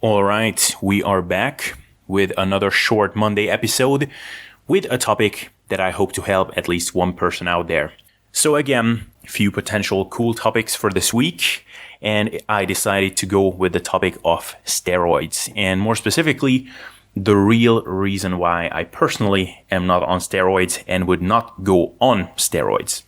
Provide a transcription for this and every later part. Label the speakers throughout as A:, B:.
A: All right, we are back with another short Monday episode with a topic that I hope to help at least one person out there. So again, a few potential cool topics for this week, and I decided to go with the topic of steroids, and more specifically, the real reason why I personally am not on steroids and would not go on steroids.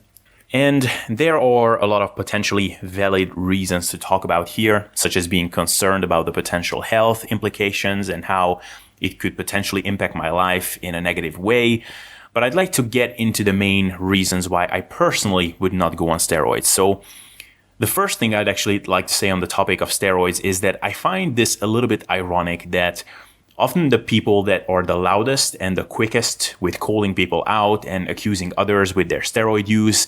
A: And there are a lot of potentially valid reasons to talk about here, such as being concerned about the potential health implications and how it could potentially impact my life in a negative way. But I'd like to get into the main reasons why I personally would not go on steroids. So the first thing I'd actually like to say on the topic of steroids is that I find this a little bit ironic that often the people that are the loudest and the quickest with calling people out and accusing others with their steroid use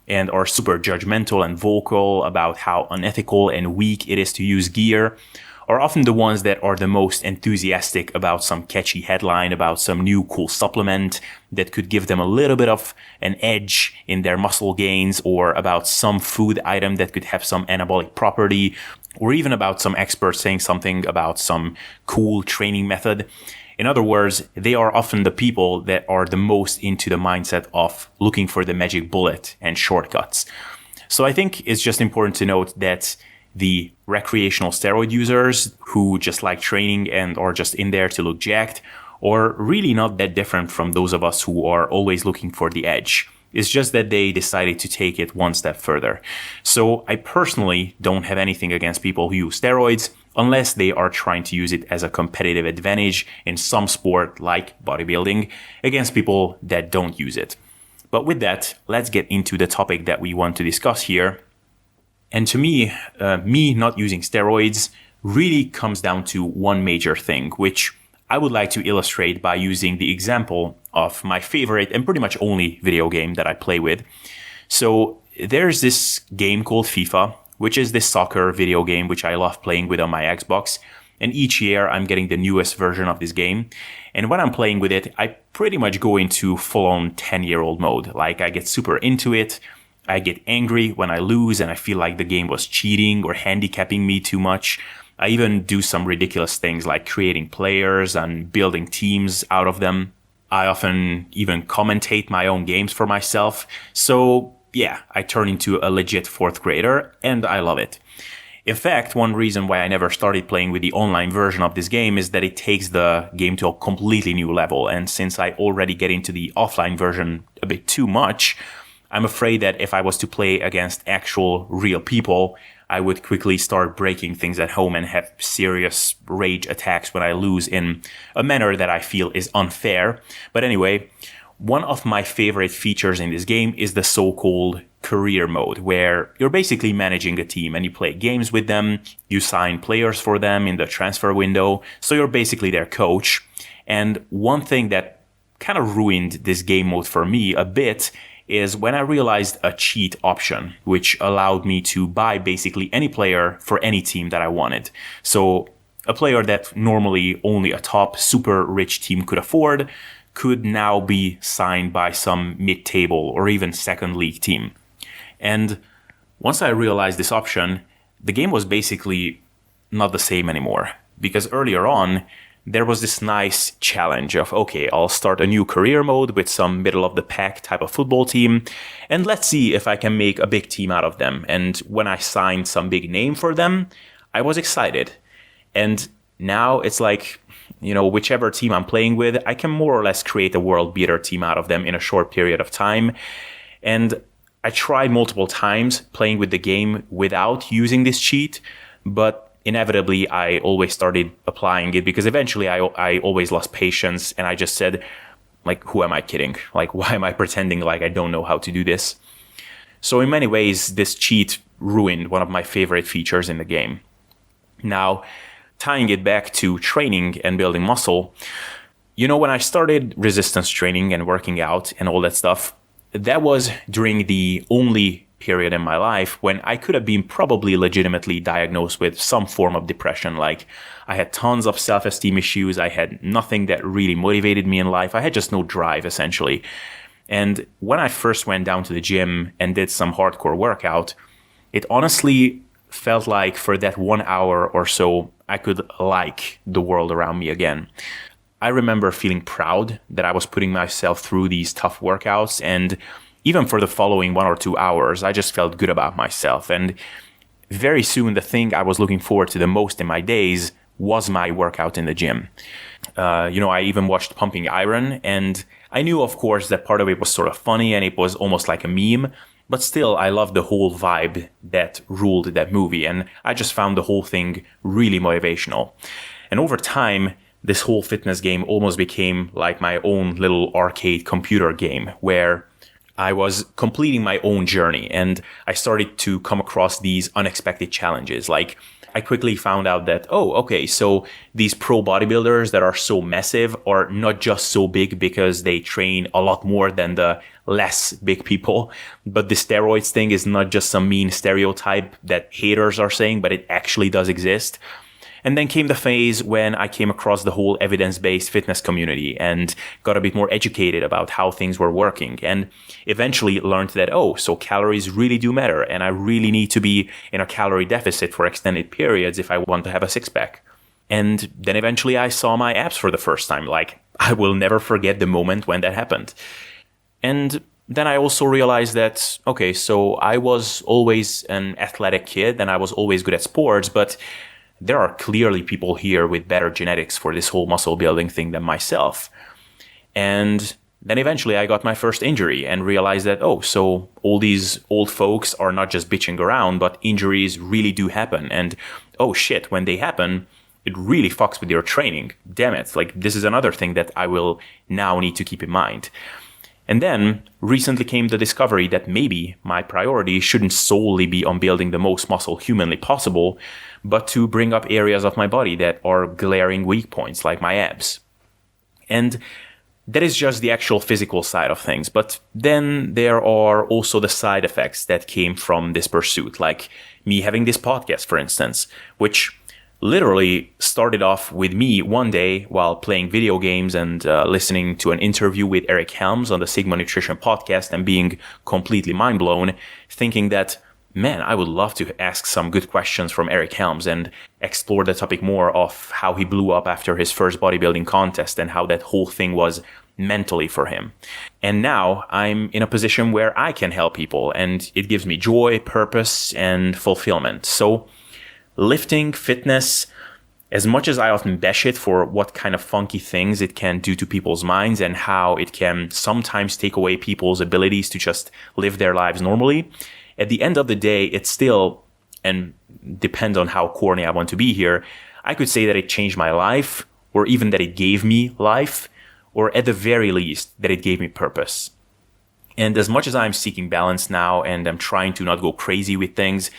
A: and are super judgmental and vocal about how unethical and weak it is to use gear, are often the ones that are the most enthusiastic about some catchy headline about some new cool supplement that could give them a little bit of an edge in their muscle gains, or about some food item that could have some anabolic property, or even about some expert saying something about some cool training method. In other words, they are often the people that are the most into the mindset of looking for the magic bullet and shortcuts. So I think it's just important to note that the recreational steroid users who just like training and are just in there to look jacked are really not that different from those of us who are always looking for the edge. It's just that they decided to take it one step further. So I personally don't have anything against people who use steroids unless they are trying to use it as a competitive advantage in some sport like bodybuilding against people that don't use it. But with that, let's get into the topic that we want to discuss here. And to me, me not using steroids really comes down to one major thing, which I would like to illustrate by using the example of my favorite and pretty much only video game that I play with. So there's this game called FIFA, which is this soccer video game which I love playing with on my Xbox. And each year I'm getting the newest version of this game. And when I'm playing with it, I pretty much go into full-on 10-year-old mode. Like, I get super into it. I get angry when I lose and I feel like the game was cheating or handicapping me too much. I even do some ridiculous things like creating players and building teams out of them. I often even commentate my own games for myself. So yeah, I turn into a legit fourth grader and I love it. In fact, one reason why I never started playing with the online version of this game is that it takes the game to a completely new level. And since I already get into the offline version a bit too much, I'm afraid that if I was to play against actual real people, I would quickly start breaking things at home and have serious rage attacks when I lose in a manner that I feel is unfair. But anyway, one of my favorite features in this game is the so-called career mode, where you're basically managing a team and you play games with them, you sign players for them in the transfer window, so you're basically their coach. And one thing that kind of ruined this game mode for me a bit is when I realized a cheat option, which allowed me to buy basically any player for any team that I wanted. So a player that normally only a top super rich team could afford could now be signed by some mid-table or even second league team. And once I realized this option, the game was basically not the same anymore. Because earlier on, there was this nice challenge of, okay, I'll start a new career mode with some middle of the pack type of football team, and let's see if I can make a big team out of them. And when I signed some big name for them, I was excited. And now it's like, whichever team I'm playing with, I can more or less create a world beater team out of them in a short period of time. And I tried multiple times playing with the game without using this cheat, but inevitably, I always started applying it because eventually I always lost patience and I just said, like, who am I kidding? Like, why am I pretending like I don't know how to do this? So in many ways, this cheat ruined one of my favorite features in the game. Now, tying it back to training and building muscle, when I started resistance training and working out and all that stuff, that was during the only period in my life when I could have been probably legitimately diagnosed with some form of depression. Like, I had tons of self-esteem issues. I had nothing that really motivated me in life. I had just no drive, essentially. And when I first went down to the gym and did some hardcore workout, it honestly felt like for that 1 hour or so, I could like the world around me again. I remember feeling proud that I was putting myself through these tough workouts, and even for the following 1 or 2 hours, I just felt good about myself. And very soon, the thing I was looking forward to the most in my days was my workout in the gym. I even watched Pumping Iron, and I knew, of course, that part of it was sort of funny and it was almost like a meme, but still, I loved the whole vibe that ruled that movie, and I just found the whole thing really motivational. And over time, this whole fitness game almost became like my own little arcade computer game where I was completing my own journey, and I started to come across these unexpected challenges. Like, I quickly found out that, so these pro bodybuilders that are so massive are not just so big because they train a lot more than the less big people, but the steroids thing is not just some mean stereotype that haters are saying, but it actually does exist. And then came the phase when I came across the whole evidence-based fitness community and got a bit more educated about how things were working, and eventually learned that, so calories really do matter, and I really need to be in a calorie deficit for extended periods if I want to have a six-pack. And then eventually I saw my abs for the first time. Like, I will never forget the moment when that happened. And then I also realized that, so I was always an athletic kid and I was always good at sports, but there are clearly people here with better genetics for this whole muscle building thing than myself. And then eventually I got my first injury and realized that, so all these old folks are not just bitching around, but injuries really do happen. And when they happen, it really fucks with your training. Damn it. Like, this is another thing that I will now need to keep in mind. And then recently came the discovery that maybe my priority shouldn't solely be on building the most muscle humanly possible, but to bring up areas of my body that are glaring weak points, like my abs. And that is just the actual physical side of things. But then there are also the side effects that came from this pursuit, like me having this podcast, for instance, which literally started off with me one day while playing video games and listening to an interview with Eric Helms on the Sigma Nutrition podcast and being completely mind blown, thinking that, man, I would love to ask some good questions from Eric Helms and explore the topic more of how he blew up after his first bodybuilding contest and how that whole thing was mentally for him. And now I'm in a position where I can help people, and it gives me joy, purpose, and fulfillment. So lifting, fitness, as much as I often bash it for what kind of funky things it can do to people's minds and how it can sometimes take away people's abilities to just live their lives normally, at the end of the day, it's still, and depends on how corny I want to be here, I could say that it changed my life, or even that it gave me life, or at the very least, that it gave me purpose. And as much as I'm seeking balance now and I'm trying to not go crazy with things,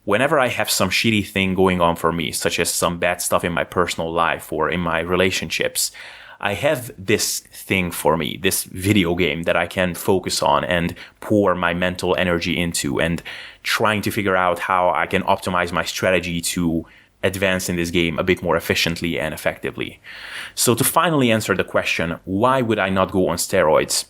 A: whenever I have some shitty thing going on for me, such as some bad stuff in my personal life or in my relationships, I have this thing for me, this video game that I can focus on and pour my mental energy into, and trying to figure out how I can optimize my strategy to advance in this game a bit more efficiently and effectively. So to finally answer the question, why would I not go on steroids?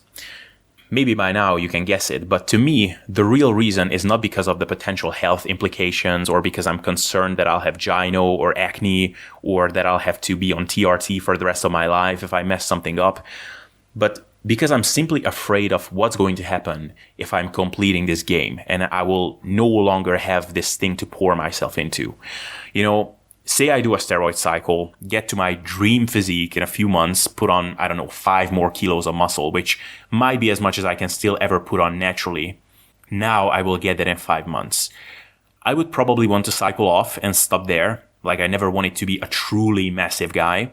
A: Maybe by now you can guess it, but to me, the real reason is not because of the potential health implications or because I'm concerned that I'll have gyno or acne or that I'll have to be on TRT for the rest of my life if I mess something up, but because I'm simply afraid of what's going to happen if I'm completing this game and I will no longer have this thing to pour myself into. Say I do a steroid cycle, get to my dream physique in a few months, put on, 5 more kilos of muscle, which might be as much as I can still ever put on naturally. Now I will get that in 5 months. I would probably want to cycle off and stop there. Like, I never wanted to be a truly massive guy.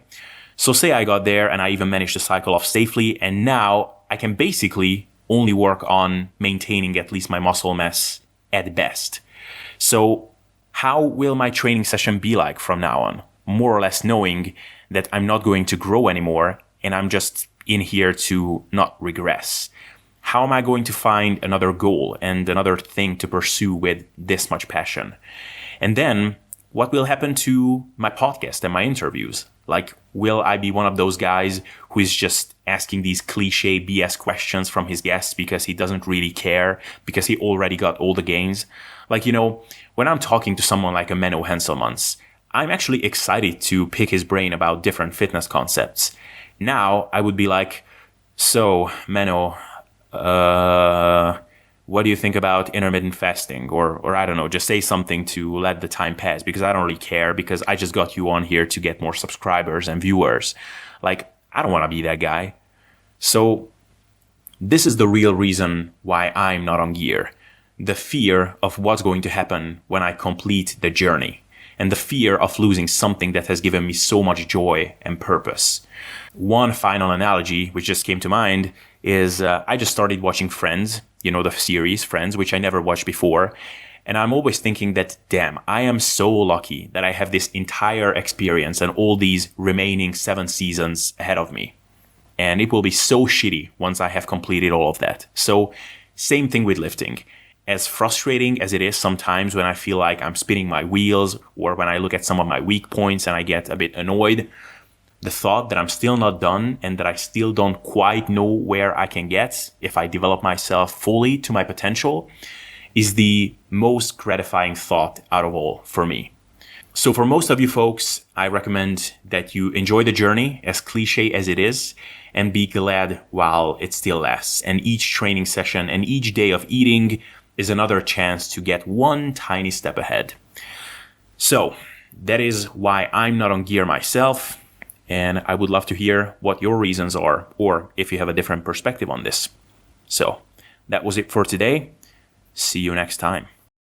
A: So say I got there and I even managed to cycle off safely, and now I can basically only work on maintaining at least my muscle mass at best. So how will my training session be like from now on? More or less knowing that I'm not going to grow anymore and I'm just in here to not regress. How am I going to find another goal and another thing to pursue with this much passion? And then what will happen to my podcast and my interviews? Like, will I be one of those guys who is just asking these cliche BS questions from his guests because he doesn't really care, because he already got all the gains? Like, when I'm talking to someone like a Menno Henselmans, I'm actually excited to pick his brain about different fitness concepts. Now I would be like, so Menno, what do you think about intermittent fasting? Or I don't know, just say something to let the time pass, because I don't really care, because I just got you on here to get more subscribers and viewers. Like, I don't want to be that guy. So this is the real reason why I'm not on gear. The fear of what's going to happen when I complete the journey, and the fear of losing something that has given me so much joy and purpose. One final analogy which just came to mind is I just started watching Friends, the series Friends, which I never watched before. And I'm always thinking that, damn, I am so lucky that I have this entire experience and all these remaining 7 seasons ahead of me. And it will be so shitty once I have completed all of that. So same thing with lifting. As frustrating as it is sometimes when I feel like I'm spinning my wheels, or when I look at some of my weak points and I get a bit annoyed, the thought that I'm still not done and that I still don't quite know where I can get if I develop myself fully to my potential is the most gratifying thought out of all for me. So for most of you folks, I recommend that you enjoy the journey, as cliche as it is, and be glad while it still lasts. And each training session and each day of eating is another chance to get one tiny step ahead. So that is why I'm not on gear myself, and I would love to hear what your reasons are, or if you have a different perspective on this. So that was it for today. See you next time.